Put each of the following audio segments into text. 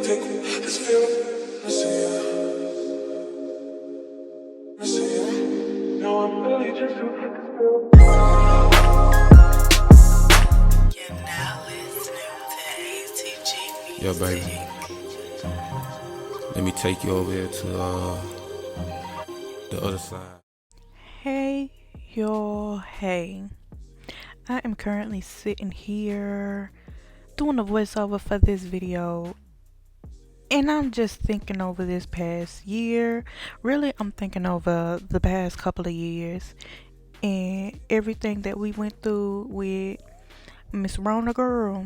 Yo, baby, let me take you over here to the other side. Hey, y'all, hey. I am currently sitting here doing a voiceover for this video, and I'm just thinking over this past year. Really, I'm thinking over the past couple of years and everything that we went through with Miss Rona girl.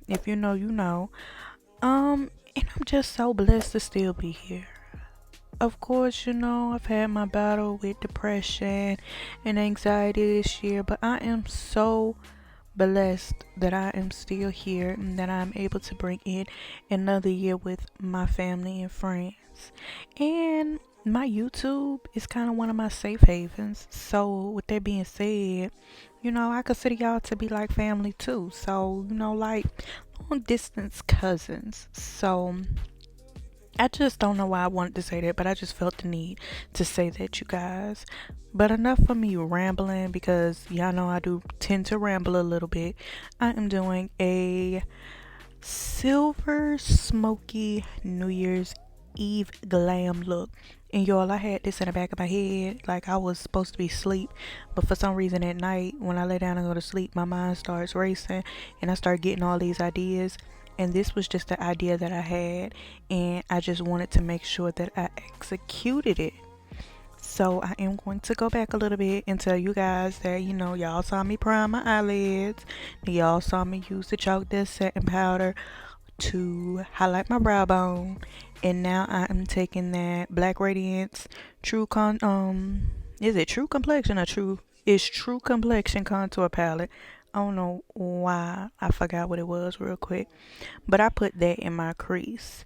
If you know, you know. And I'm just so blessed to still be here. Of course, you know, I've had my battle with depression and anxiety this year, but I am so blessed that I am still here and that I'm able to bring in another year with my family and friends. And my YouTube is kind of one of my safe havens. So with that being said, you know, I consider y'all to be like family too. So, you know, like long distance cousins. So I just don't know why I wanted to say that, but I just felt the need to say that, you guys. But enough of me rambling, because y'all know I do tend to ramble a little bit. I am doing a silver smoky New Year's Eve glam look. And y'all, I had this in the back of my head like I was supposed to be asleep, but for some reason at night when I lay down and go to sleep, my mind starts racing and I start getting all these ideas. And this was just the idea that I had, and I just wanted to make sure that I executed it. So I am going to go back a little bit and tell you guys that, you know, y'all saw me prime my eyelids, y'all saw me use the chalk dust setting powder to highlight my brow bone, and now I am taking that Black Radiance True is it True Complexion or True Complexion contour palette. I don't know why I forgot what it was real quick, but I put that in my crease.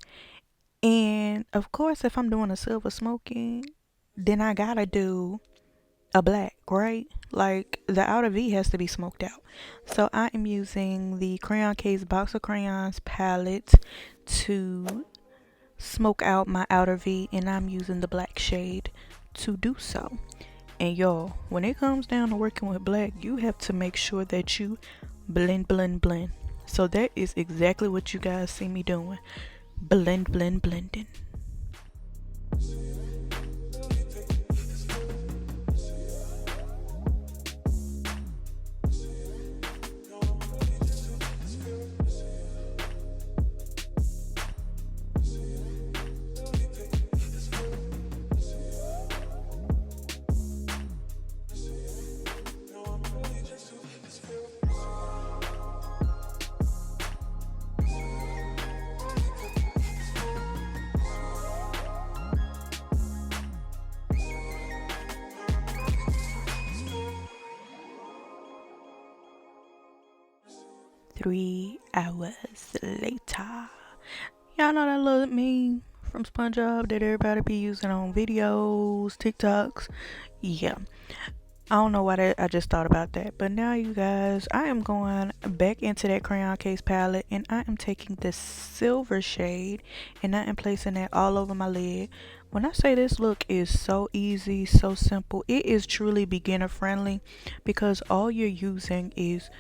And of course, if I'm doing a silver smoky, then I gotta do a black, right? Like the outer V has to be smoked out. So I am using the Crayon Case Box of Crayons palette to smoke out my outer V, and I'm using the black shade to do so. And y'all, when it comes down to working with black, you have to make sure that you blend. So that is exactly what you guys see me doing. Blending. 3 hours later. Y'all know that little meme from SpongeBob that everybody be using on videos, TikToks? Yeah. I don't know why I just thought about that. But now, you guys, I am going back into that Crayon Case palette, and I am taking the silver shade and I am placing that all over my lid. When I say this look is so easy, so simple, it is truly beginner friendly because all you're using is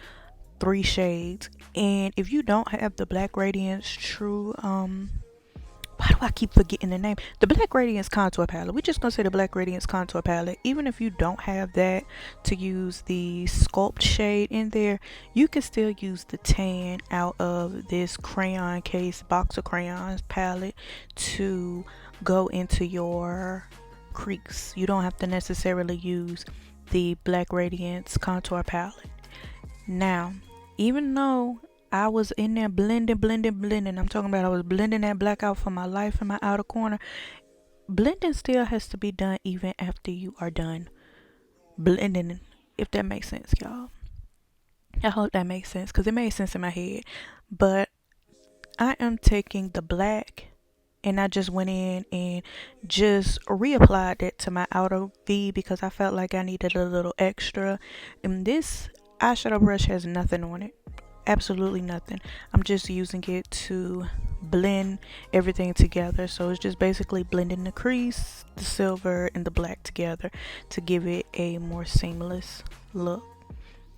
3 shades. And if you don't have the Black Radiance True why do I keep forgetting the name? The Black Radiance Contour Palette. We're just going to say the Black Radiance Contour Palette. Even if you don't have that to use the Sculpt shade in there, you can still use the tan out of this Crayon Case Box of Crayons palette to go into your crease. You don't have to necessarily use the Black Radiance Contour Palette. Now, even though I was in there blending, I'm talking about I was blending that black out for my life in my outer corner, blending still has to be done even after you are done blending, if that makes sense, y'all. I hope that makes sense because it made sense in my head. But I am taking the black and I just went in and just reapplied that to my outer V because I felt like I needed a little extra. And this eyeshadow brush has nothing on it. absolutely nothing. I'm just using it to blend everything together. So it's just basically blending the crease, the silver, and the black together to give it a more seamless look.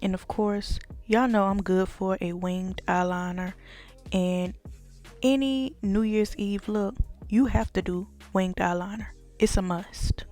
And of course, y'all know I'm good for a winged eyeliner, and any New Year's Eve look, you have to do winged eyeliner. It's a must.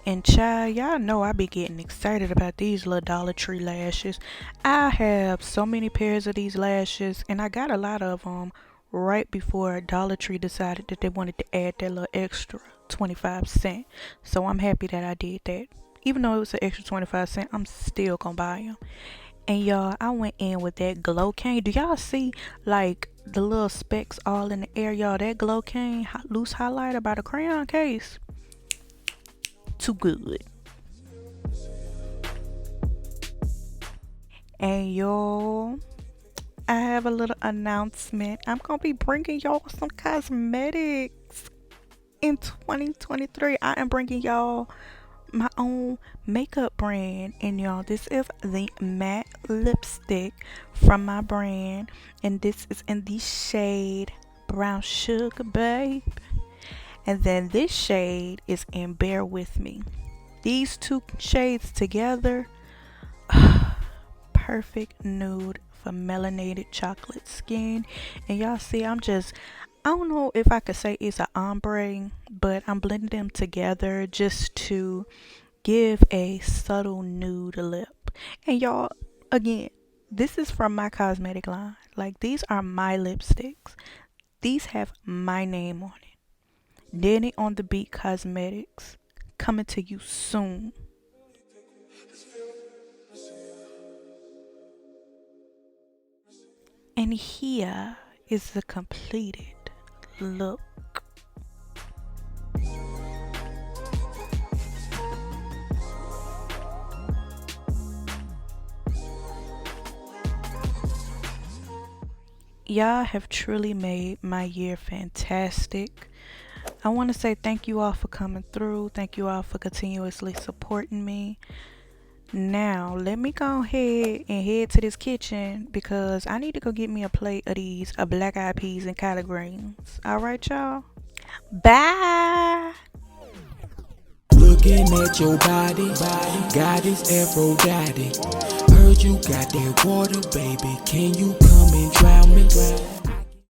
And child, y'all know I be getting excited about these little Dollar Tree lashes. I have so many pairs of these lashes, and I got a lot of them right before Dollar Tree decided that they wanted to add that little extra 25 cents. So I'm happy that I did that. Even though it was an extra 25 cents, I'm still gonna buy them. And y'all, I went in with that Glowcaine. Do y'all see like the little specks all in the air, y'all? That Glowcaine loose highlighter by the Crayon case. Too good. And y'all, I have a little announcement. I'm gonna be bringing y'all some cosmetics in 2023. I am bringing y'all my own makeup brand, and y'all, this is the matte lipstick from my brand, and this is in the shade Brown Sugar, babe. And then this shade is in Bear With Me. These two shades together, perfect nude for melanated chocolate skin. And y'all see, I don't know if I could say it's an ombre, but I'm blending them together just to give a subtle nude lip. And y'all, again, this is from my cosmetic line. Like, these are my lipsticks. These have my name on it. DaneeOnDaBeat Cosmetics, coming to you soon. And here is the completed look. Y'all have truly made my year fantastic. I want to say thank you all for coming through. Thank you all for continuously supporting me. Now, let me go ahead and head to this kitchen because I need to go get me a plate of these black eyed peas and collard greens. All right, y'all. Bye. Looking at your body, goddess Aphrodite. Heard you got that water, baby. Can you come and drown me?